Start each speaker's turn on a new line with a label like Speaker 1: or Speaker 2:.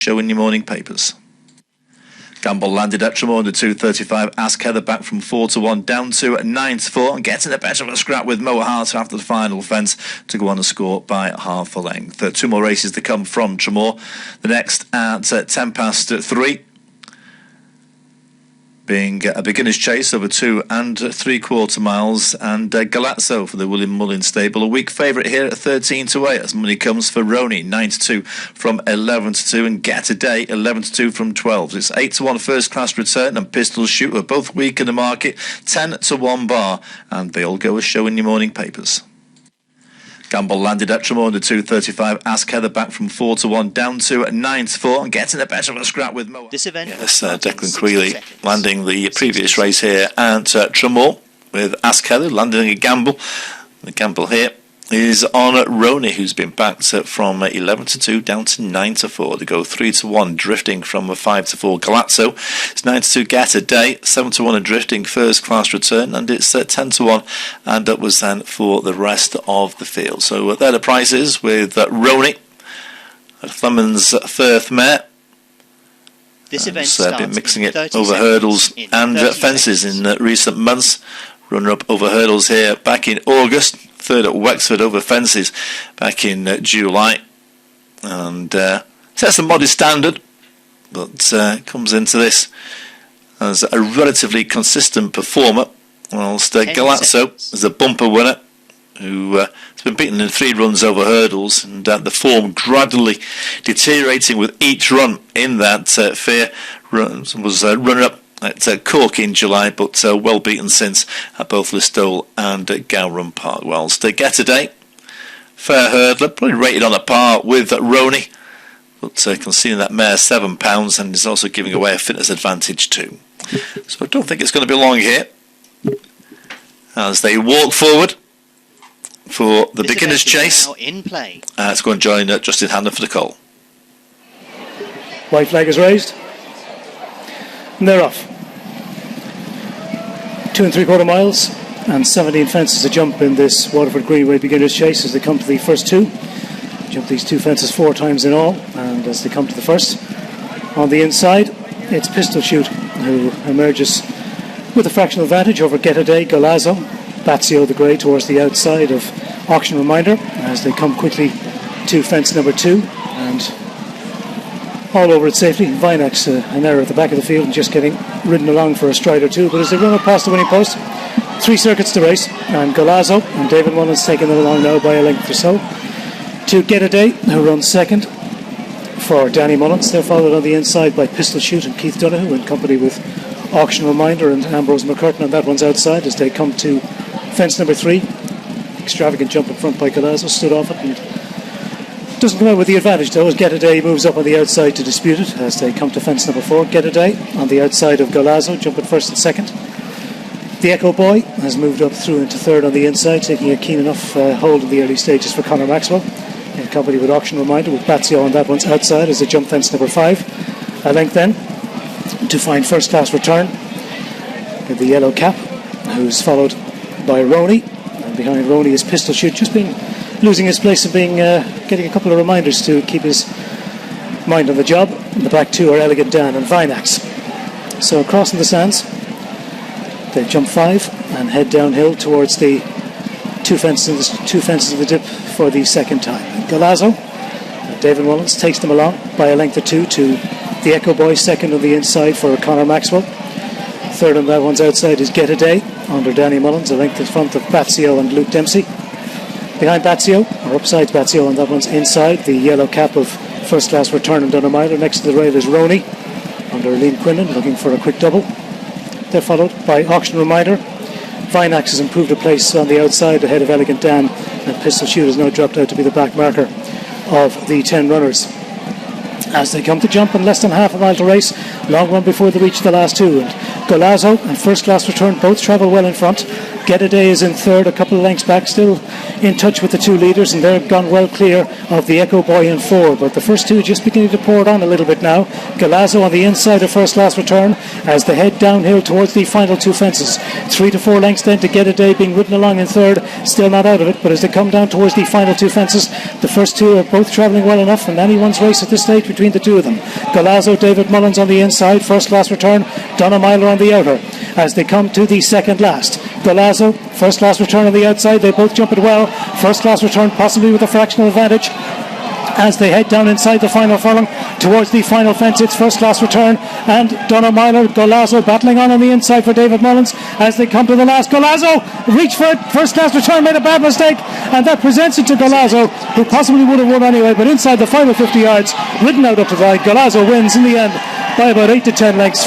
Speaker 1: Showing your morning papers. Gamble landed at Tramore under 2.35. Ask Heather back from 4-1 down to 9-4 and getting a bit of a scrap with Mo Hart after the final fence to go on and score by half a length. Two more races to come from Tramore. The next at 3:10 being a beginner's chase over 2 3/4 miles, and Golazo for the William Mullin stable. A weak favourite here at 13-8 as money comes for Roni, 9-2 from 11-2, and Get a Day 11-2 from 12. It's 8-1 first class return and Pistol Shoot are both weak in the market, 10-1 bar, and they all go as show in your morning papers. Gamble landed at Tramore under 2.35. Ask Heather back from 4-1 down to 9-4 and getting a bit of a scrap with Mo.
Speaker 2: This event.
Speaker 1: Yes, Declan Quealy landing the previous race here at Tramore with Ask Heather landing a gamble. The gamble here is on Roni, who's been backed from 11-2 down to 9-4 to go 3-1, drifting from 5-4 Golazo. It's 9-2 Get a Day, 7-1 and drifting first class return, and it's 10-1, and that was then for the rest of the field. So there are the prices with Roni, Thummon's Firth mare.
Speaker 2: This event
Speaker 1: been mixing it over hurdles and fences in recent months. Runner up over hurdles here back in August. Third at Wexford over fences back in July, and sets a modest standard, but comes into this as a relatively consistent performer, whilst Golazo is a bumper winner who has been beaten in 3 runs over hurdles, and the form gradually deteriorating with each run in that fair. Was runner-up at Cork in July, but well beaten since at both Listowel and Gowran Park. Whilst Get a Day, fair hurdler, probably rated on a par with Roni, but conceding that mare £7 and is also giving away a fitness advantage too. So I don't think it's going to be long here as they walk forward for the beginner's chase.
Speaker 2: InPlay.
Speaker 1: Let's go and join Justin Hanna for the call.
Speaker 3: White flag is raised, and they're off. 2 3/4 miles and 17 fences to jump in this Waterford Greenway beginner's chase as they come to the first 2. Jump these 2 fences 4 times in all, and as they come to the first, on the inside, it's Pistol Shoot who emerges with a fractional advantage over Get a Day, Golazo, Bazio the Grey towards the outside of Auction Reminder as they come quickly to fence number 2, and all over it safely. Vinax, an error at the back of the field and just getting ridden along for a stride or 2, but as they run up past the winning post, 3 circuits to race, and Golazo and David Mullins taking them along now by a length or so to Get a Day, who runs second for Danny Mullins. They're followed on the inside by Pistol Shoot and Keith Donoghue in company with Auction Reminder and Ambrose McCurtain, and that one's outside as they come to fence number 3. Extravagant jump in front by Golazo, stood off it and doesn't come out with the advantage though, as Get a Day moves up on the outside to dispute it as they come to fence number 4. Get a Day on the outside of Golazo, jumping first and second. The Echo Boy has moved up through into third on the inside, taking a keen enough hold in the early stages for Conor Maxwell, in company with Auction Reminder, with Bazio on that one's outside as they jump fence number 5. A length then to find first class return with the yellow cap, who's followed by Roni, and behind Roni is Pistol Shoot, just been losing his place and being getting a couple of reminders to keep his mind on the job. And the back 2 are Elegant Dan and Vinax. So crossing the sands, they jump 5 and head downhill towards the 2 fences of the dip for the second time. Golazo, David Mullins takes them along by a length or 2 to the Echo Boy, second on the inside for Conor Maxwell. Third on that one's outside is Get a Day under Danny Mullins, a length in front of Bazio and Luke Dempsey. Behind Bazio, or upside Bazio, and that one's inside, the yellow cap of first class return and Dunamile. Next to the rail is Roni under Liam Quinlan, looking for a quick double. They're followed by Auction Reminder. Vinax has improved a place on the outside ahead of Elegant Dan, and Pistol Shoot has now dropped out to be the back marker of the 10 runners. As they come to jump in less than half a mile to race, long run before they reach the last 2, and Golazo and first class return both travel well in front, Get a Day is in third, a couple of lengths back, still in touch with the two leaders, and they've gone well clear of the Echo Boy in four. But the first two are just beginning to pour it on a little bit now. Golazo on the inside of First Class Return as they head downhill towards the final two fences. 3 to 4 lengths then to Get a Day being ridden along in third, still not out of it, but as they come down towards the final two fences, the first two are both travelling well enough, and anyone's race at this stage between the two of them. Golazo, David Mullins on the inside, First Class Return, Donna Myler on the outer as they come to the second last. Golazo, First Class Return on the outside, they both jump it well. First Class Return possibly with a fractional advantage as they head down inside the final furlong towards the final fence. It's First Class Return and Donna Myler. Golazo battling on the inside for David Mullins as they come to the last. Golazo reached for it. First Class Return made a bad mistake, and that presents it to Golazo, who possibly would have won anyway, but inside the final 50 yards, ridden out up to the right, Golazo wins in the end by about 8 to 10 lengths.